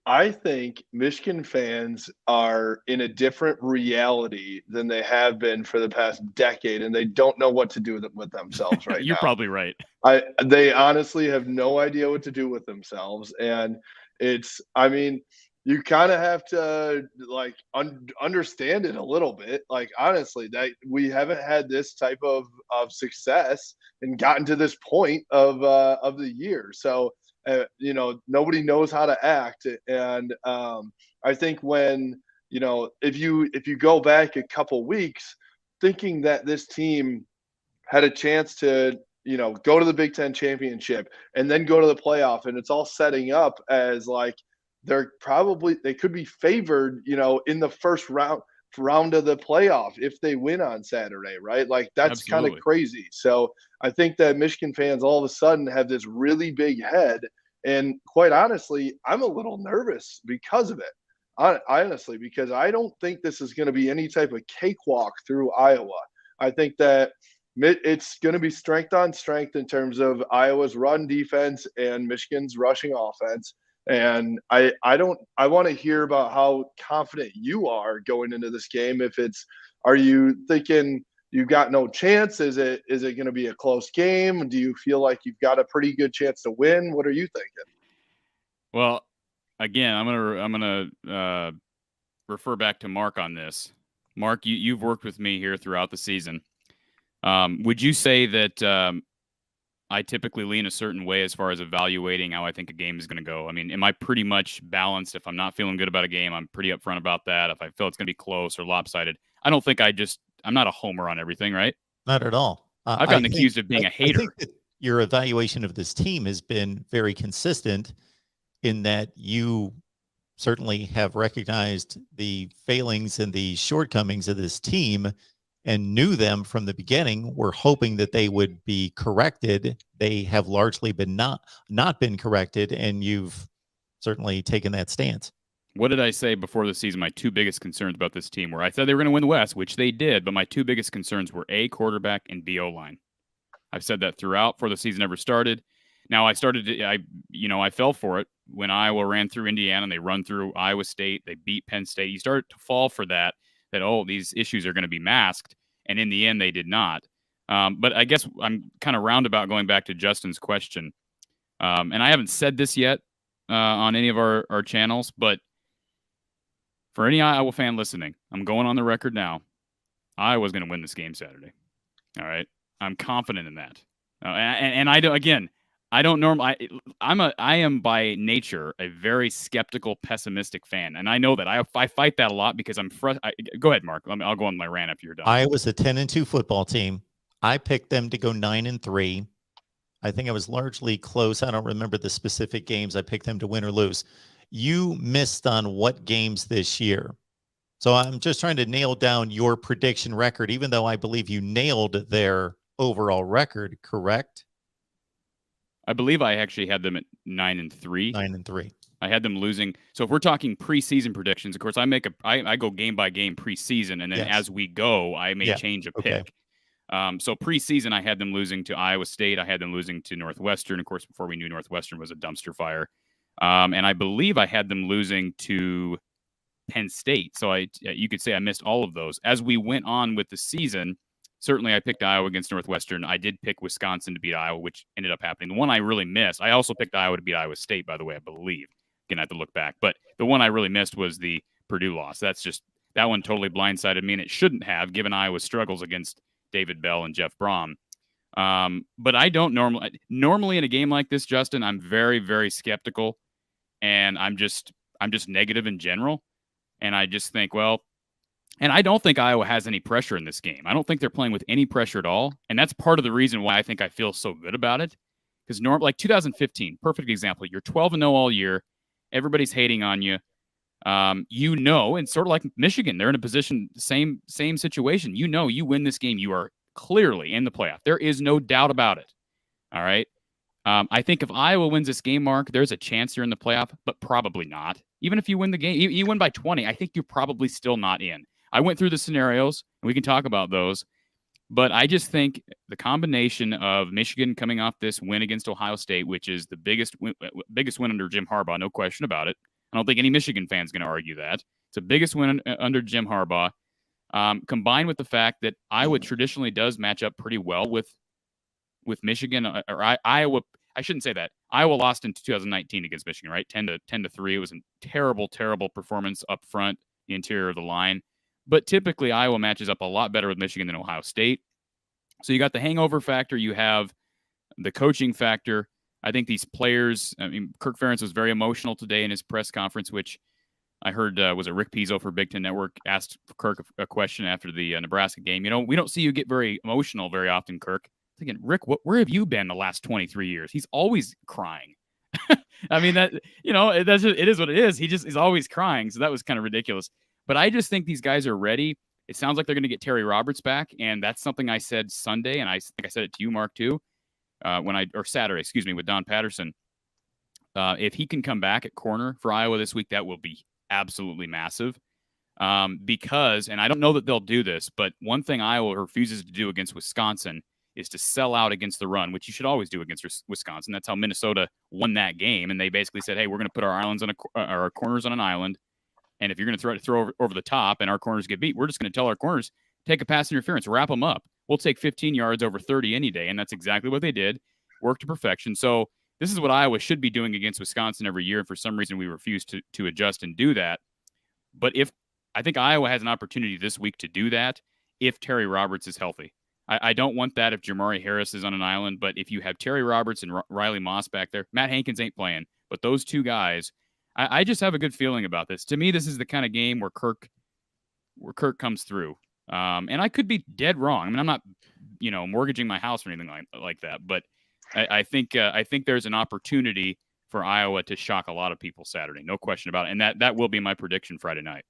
I think Michigan fans are in a different reality than they have been for the past decade, and they don't know what to do with themselves right You're now. probably right. They honestly have no idea what to do with themselves, and I mean, you kind of have to like understand it a little bit. Like honestly, that we haven't had this type of success and gotten to this point of the year. So nobody knows how to act, and I think when if you go back a couple weeks, thinking that this team had a chance to go to the Big Ten championship and then go to the playoff, and it's all setting up as like they could be favored, in the first round of the playoff if they win on Saturday, right? Like that's kind of Absolutely. crazy. So I think that Michigan fans all of a sudden have this really big head, and quite honestly, I'm a little nervous because of it. Honestly, because I don't think this is going to be any type of cakewalk through Iowa. I think that it's going to be strength on strength in terms of Iowa's run defense and Michigan's rushing offense. And I want to hear about how confident you are going into this game. Are you thinking you've got no chance? Is it going to be a close game? Do you feel like you've got a pretty good chance to win? What are you thinking? Well, again, I'm gonna refer back to Mark on this. Mark, you've worked with me here throughout the season. Would you say that I typically lean a certain way as far as evaluating how I think a game is going to go? I mean, am I pretty much balanced? If I'm not feeling good about a game, I'm pretty upfront about that. If I feel it's going to be close or lopsided, I don't think I'm not a homer on everything, right? Not at all. I've gotten accused of being a hater. I think that your evaluation of this team has been very consistent in that you certainly have recognized the failings and the shortcomings of this team and knew them from the beginning. We're hoping that they would be corrected. They have largely been not been corrected, and you've certainly taken that stance. What did I say before the season? My two biggest concerns about this team were I said they were going to win the West, which they did, but my two biggest concerns were A, quarterback, and B, O-line. I've said that throughout before the season ever started. Now I fell for it when Iowa ran through Indiana and they run through Iowa State. They beat Penn State. You start to fall for that, these issues are going to be masked. And in the end, they did not. But I guess I'm kind of roundabout going back to Justin's question. And I haven't said this yet on any of our channels, but for any Iowa fan listening, I'm going on the record now. Iowa's going to win this game Saturday. All right. I'm confident in that. And I don't, again, I don't normally. I am by nature a very skeptical, pessimistic fan, and I know that I fight that a lot because I'm frustrated. Go ahead, Mark. I'll go on my rant after you're done. Iowa's a 10-2 football team. I picked them to go 9-3. I think I was largely close. I don't remember the specific games. I picked them to win or lose. You missed on what games this year? So I'm just trying to nail down your prediction record, even though I believe you nailed their overall record, correct? I believe I actually had them at 9-3. 9-3. I had them losing. So if we're talking preseason predictions, of course, I go game by game preseason, and then as we go, I may change a pick. So preseason, I had them losing to Iowa State. I had them losing to Northwestern. Of course, before we knew Northwestern was a dumpster fire. And I believe I had them losing to Penn State. So you could say I missed all of those. As we went on with the season, certainly I picked Iowa against Northwestern. I did pick Wisconsin to beat Iowa, which ended up happening. The one I really missed, I also picked Iowa to beat Iowa State, by the way, I believe. Again, I have to look back. But the one I really missed was the Purdue loss. That one totally blindsided me, and it shouldn't have, given Iowa's struggles against David Bell and Jeff Brom. But I don't normally in a game like this, Justin, I'm very, very skeptical, and I'm just negative in general. And I just think, well, and I don't think Iowa has any pressure in this game. I don't think they're playing with any pressure at all. And that's part of the reason why I think I feel so good about it. Because like 2015, perfect example. You're 12-0 all year. Everybody's hating on you. And sort of like Michigan, they're in a position, same situation. You win this game, you are clearly in the playoff. There is no doubt about it. All right. I think if Iowa wins this game, Mark, there's a chance you're in the playoff, but probably not. Even if you win the game, you win by 20, I think you're probably still not in. I went through the scenarios, and we can talk about those. But I just think the combination of Michigan coming off this win against Ohio State, which is the biggest win under Jim Harbaugh, no question about it. I don't think any Michigan fan's going to argue that. It's the biggest win under Jim Harbaugh, combined with the fact that Iowa traditionally does match up pretty well with Michigan or Iowa. I shouldn't say that. Iowa lost in 2019 against Michigan, right? 10-3. It was a terrible performance up front, the interior of the line. But typically, Iowa matches up a lot better with Michigan than Ohio State. So you got the hangover factor. You have the coaching factor. I think these players, I mean, Kirk Ferentz was very emotional today in his press conference, which I heard was it Rick Pizzo for Big Ten Network asked Kirk a question after the Nebraska game. You know, we don't see you get very emotional very often, Kirk. I'm thinking, Rick, where have you been the last 23 years? He's always crying. I mean, that, you know, it is what it is. He's always crying. So that was kind of ridiculous. But I just think these guys are ready. It sounds like they're going to get Terry Roberts back, and that's something I said Sunday, and I think I said it to you, Mark, too, or Saturday, excuse me, with Don Patterson. If he can come back at corner for Iowa this week, that will be absolutely massive. Because, and I don't know that they'll do this, but one thing Iowa refuses to do against Wisconsin is to sell out against the run, which you should always do against Wisconsin. That's how Minnesota won that game, and they basically said, hey, we're going to put our corners on an island. And if you're going to throw over the top and our corners get beat, we're just going to tell our corners, take a pass interference, wrap them up. We'll take 15 yards over 30 any day. And that's exactly what they did. Worked to perfection. So this is what Iowa should be doing against Wisconsin every year. And for some reason, we refuse to adjust and do that. But I think Iowa has an opportunity this week to do that if Terry Roberts is healthy. I don't want that if Jamari Harris is on an island. But if you have Terry Roberts and Riley Moss back there, Matt Hankins ain't playing. But those two guys, I just have a good feeling about this. To me, this is the kind of game where Kirk comes through. And I could be dead wrong. I mean, I'm not, mortgaging my house or anything like that. But I think there's an opportunity for Iowa to shock a lot of people Saturday. No question about it. And that will be my prediction Friday night.